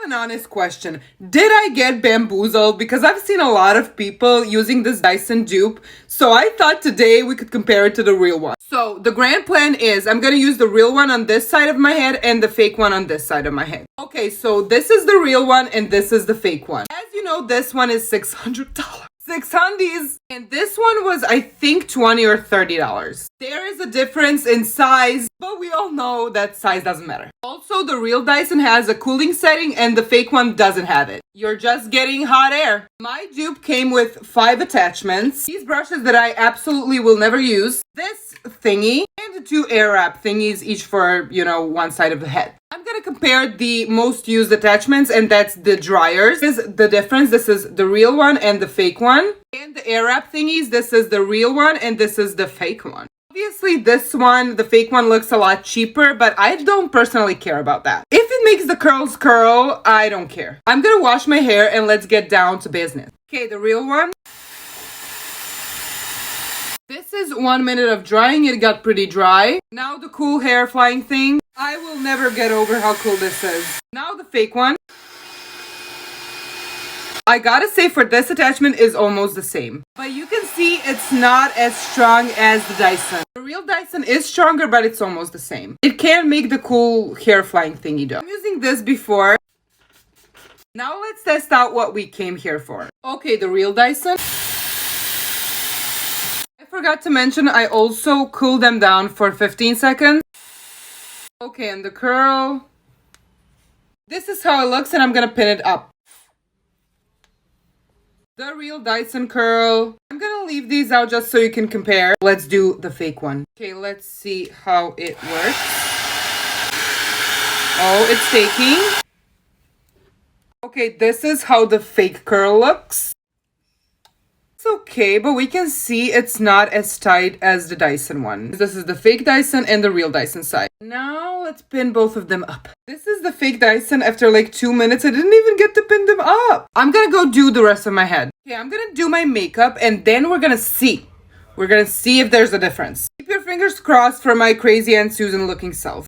have an honest question. Did I get bamboozled? Because I've seen a lot of people using this Dyson dupe, so I thought today we could compare it to the real one. So the grand plan is I'm gonna use the real one on this side of my head and the fake one on this side of my head. Okay, so this is the real one and this is the fake one. As you know, this one is $600. 600s, and this one was I think $20 or $30. There is a difference in size, but we all know that size doesn't matter. Also, the real Dyson has a cooling setting and the fake one doesn't have it. You're just getting hot air. My dupe came with 5 attachments. These brushes that I absolutely will never use. This thingy and 2 air wrap thingies, each for, one side of the head. I'm gonna compare the most used attachments, and that's the dryers. This is the difference. This is the real one and the fake one. And the air wrap thingies, this is the real one and this is the fake one. Obviously, this one, the fake one, looks a lot cheaper, but I don't personally care about that. If it makes the curls curl, I don't care. I'm gonna wash my hair and let's get down to business. Okay, the real one. This is 1 minute of drying. It got pretty dry. Now the cool hair flying thing. I will never get over how cool this is. Now the fake one. I gotta say, for this attachment is almost the same. But you can see it's not as strong as the Dyson. The real Dyson is stronger, but it's almost the same. It can make the cool hair flying thingy though. I'm using this before. Now let's test out what we came here for. Okay, the real Dyson. I forgot to mention I also cooled them down for 15 seconds. Okay, and the curl. This is how it looks, and I'm gonna pin it up. The real Dyson curl. I'm gonna leave these out just so you can compare. Let's do the fake one. Okay, let's see how it works. Oh, it's taking. Okay, this is how the fake curl looks. It's okay, but we can see it's not as tight as the Dyson one. This is the fake Dyson and the real Dyson side. Now let's pin both of them up. This is the fake Dyson. After like 2 minutes, I didn't even get to pin them up. I'm gonna go do the rest of my head. Okay, I'm gonna do my makeup and then we're gonna see. We're gonna see if there's a difference. Keep your fingers crossed for my crazy Aunt Susan looking self.